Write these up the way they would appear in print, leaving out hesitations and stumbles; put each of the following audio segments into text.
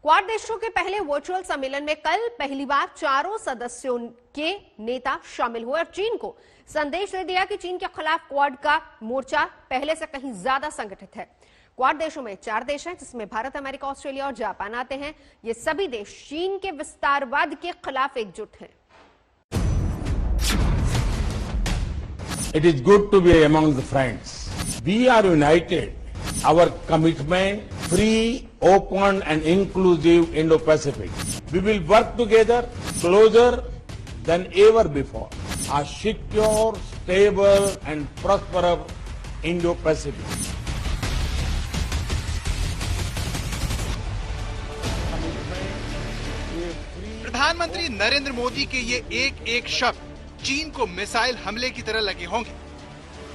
Quad देशों के पहले वर्चुअल सम्मेलन में कल पहली बार चारों सदस्यों के नेता शामिल हुए और चीन को संदेश दे दिया कि चीन के खिलाफ क्वाड का मोर्चा पहले से कहीं ज्यादा संगठित है। क्वाड देशों में 4 देश हैं जिसमें भारत, अमेरिका, ऑस्ट्रेलिया और जापान आते हैं। ये सभी देश चीन के विस्तारवाद के खिलाफ एकजुट हैं। It is good to be among the friends. We are united. Our commitment, free, open and inclusive Indo-Pacific. We will work together closer than ever before. A secure, stable and prosperous Indo-Pacific. प्रधानमंत्री नरेंद्र मोदी के ये एक शब्द चीन को missile हमले की तरह लगे होंगे,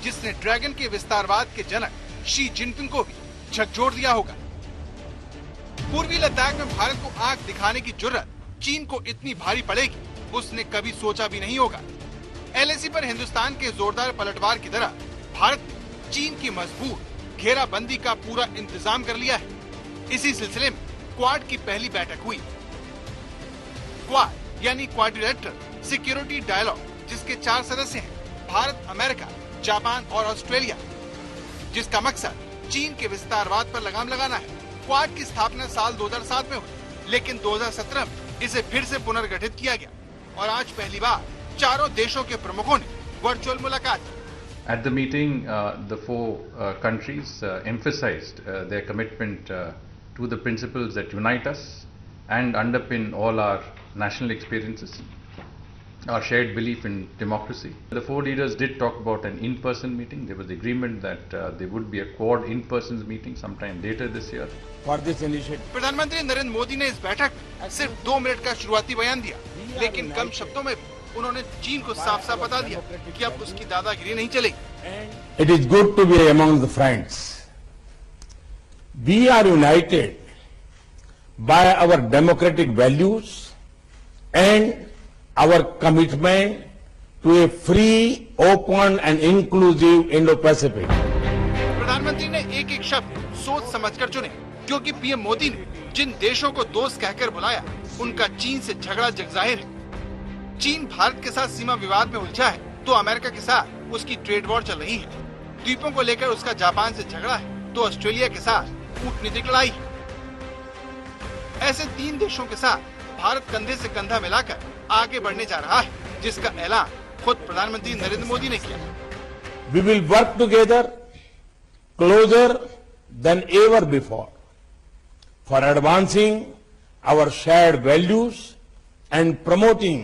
जिसने ड्रैगन के विस्तारवाद के जनक शी जिनपिंग को भी झकझोर दिया होगा। पूर्वी लद्दाख में भारत को आंख दिखाने की जुर्रत चीन को इतनी भारी पड़ेगी, उसने कभी सोचा भी नहीं होगा। एलएसी पर हिंदुस्तान के जोरदार पलटवार की तरह भारत ने चीन की मजबूत घेराबंदी का पूरा इंतजाम कर लिया है। इसी सिलसिले में क्वाड की पहली बैठक हुई। क्वाड यानी क्वाड्रिलेटरल सिक्योरिटी डायलॉग, जिसके 4 सदस्य हैं, भारत, अमेरिका, जापान और ऑस्ट्रेलिया, जिसका मकसद चीन के विस्तारवाद पर लगाम लगाना है। क्वाड की स्थापना साल 2007 में हुई, लेकिन 2017 में इसे फिर से पुनर्गठित किया गया और आज पहली बार चारों देशों के प्रमुखों ने वर्चुअल मुलाकात की। At the meeting, the 4 countries emphasized their commitment to the principles that unite us and underpin all our national experiences, our shared belief in democracy. The 4 leaders did talk about an in-person meeting. There was agreement that there would be a Quad in-person meeting sometime later this year. For this initiative. प्रधानमंत्री नरेंद्र मोदी ने इस बैठक में सिर्फ 2 minute का शुरुआती बयान दिया, लेकिन कम शब्दों में उन्होंने चीन को साफ-साफ बता दिया कि अब उसकी दादागिरी नहीं चलेगी। It is good to be among the friends. We are united by our democratic values and our commitment to a free, open and inclusive Indo-Pacific. प्रधानमंत्री ने एक शब्द सोच समझकर चुने, क्योंकि पीएम मोदी ने जिन देशों को दोस्त कहकर बुलाया, उनका चीन से झगड़ा जगजाहिर है। चीन भारत के साथ सीमा विवाद में उलझा है, तो अमेरिका के साथ उसकी ट्रेड वॉर चल रही है। द्वीपों को लेकर उसका जापान से झगड़ा है, तो ऑस्ट्रेलिया के साथ कूटनीतिक लड़ाई है। ऐसे 3 देशों के साथ भारत कंधे से कंधा मिलाकर आगे बढ़ने जा रहा है, जिसका ऐलान खुद प्रधानमंत्री नरेंद्र मोदी ने किया। We will work together closer than ever before for advancing our shared values and promoting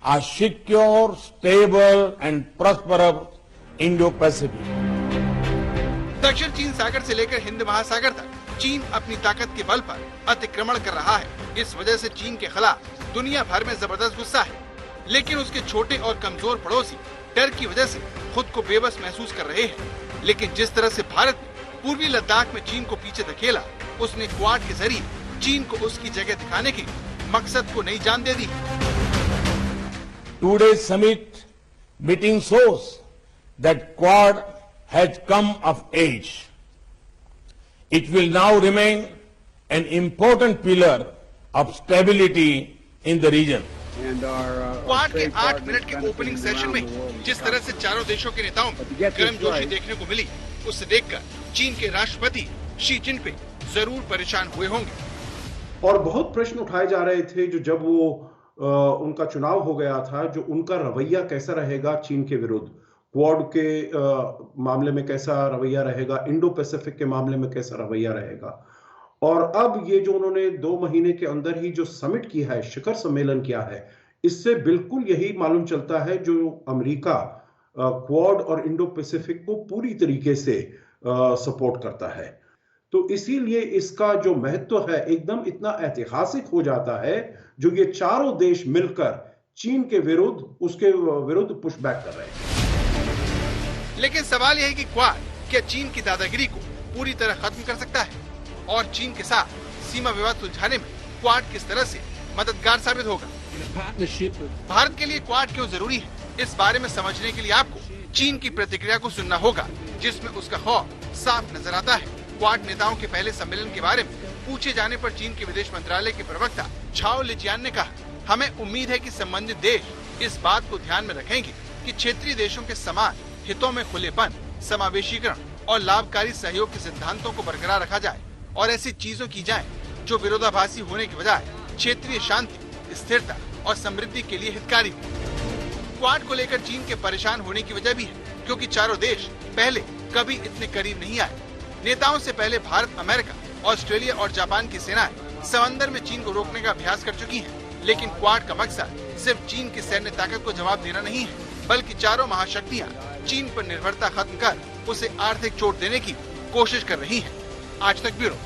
a secure, stable and prosperous Indo-Pacific. दक्षिण चीन सागर से लेकर हिंद महासागर तक चीन अपनी ताकत के बल पर अतिक्रमण कर रहा है। इस वजह से चीन के खिलाफ दुनिया भर में जबरदस्त गुस्सा है, लेकिन उसके छोटे और कमजोर पड़ोसी डर की वजह से खुद को बेबस महसूस कर रहे हैं। लेकिन जिस तरह से भारत ने पूर्वी लद्दाख में चीन को पीछे धकेला, उसने क्वाड के जरिए चीन को उसकी जगह दिखाने के मकसद को नई जान दे दी। Today's summit meeting shows that Quad has come of age. It will now remain an important pillar of stability in the region. Quad के 8 मिनट के ओपनिंग सेशन में जिस तरह से चारों देशों के नेताओं में गर्मजोशी देखने को मिली, उसे देखकर चीन के राष्ट्रपति शी जिनपिंग जरूर परेशान हुए होंगे। और बहुत प्रश्न उठाए जा रहे थे जब वो उनका चुनाव हो गया था, जो उनका रवैया कैसा रहेगा चीन के विरुद्ध, क्वाड के मामले में कैसा रवैया रहेगा, इंडो पैसिफिक के मामले में कैसा रवैया रहेगा। और अब ये जो उन्होंने 2 महीने के अंदर ही जो समिट किया है, शिखर सम्मेलन किया है, इससे बिल्कुल यही मालूम चलता है जो अमेरिका क्वाड और इंडो पैसिफिक को पूरी तरीके से सपोर्ट करता है। तो इसीलिए इसका जो महत्व है एकदम इतना ऐतिहासिक हो जाता है, जो ये चारों देश मिलकर चीन के विरुद्ध, उसके विरुद्ध पुशबैक कर रहे हैं। लेकिन सवाल यह है कि क्वाड क्या चीन की दादागिरी को पूरी तरह खत्म कर सकता है, और चीन के साथ सीमा विवाद सुलझाने में क्वाड किस तरह से मददगार साबित होगा। भारत के लिए क्वाड क्यों जरूरी है, इस बारे में समझने के लिए आपको चीन की प्रतिक्रिया को सुनना होगा, जिसमें उसका खौफ साफ नजर आता है। क्वाड नेताओं के पहले सम्मेलन के बारे में पूछे जाने पर चीन के विदेश मंत्रालय के प्रवक्ता झाओ लिजियान ने कहा, हमें उम्मीद है कि संबंधित देश इस बात को ध्यान में रखेंगे कि क्षेत्रीय देशों के समान हितों में खुलेपन, समावेशीकरण और लाभकारी सहयोग के सिद्धांतों को बरकरार रखा जाए और ऐसी चीजों की जाए जो विरोधाभासी होने के बजाय क्षेत्रीय शांति, स्थिरता और समृद्धि के लिए हितकारी हो। क्वाड को लेकर चीन के परेशान होने की वजह भी है, क्योंकि चारों देश पहले कभी इतने करीब नहीं आए। नेताओं से पहले भारत, अमेरिका, ऑस्ट्रेलिया और जापान की सेनाएं समंदर में चीन को रोकने का अभ्यास कर चुकी हैं, लेकिन क्वाड का मकसद सिर्फ चीन की सैन्य ताकत को जवाब देना नहीं है, बल्कि चारों महाशक्तियां चीन पर निर्भरता खत्म कर उसे आर्थिक चोट देने की कोशिश कर रही हैं। आज तक ब्यूरो।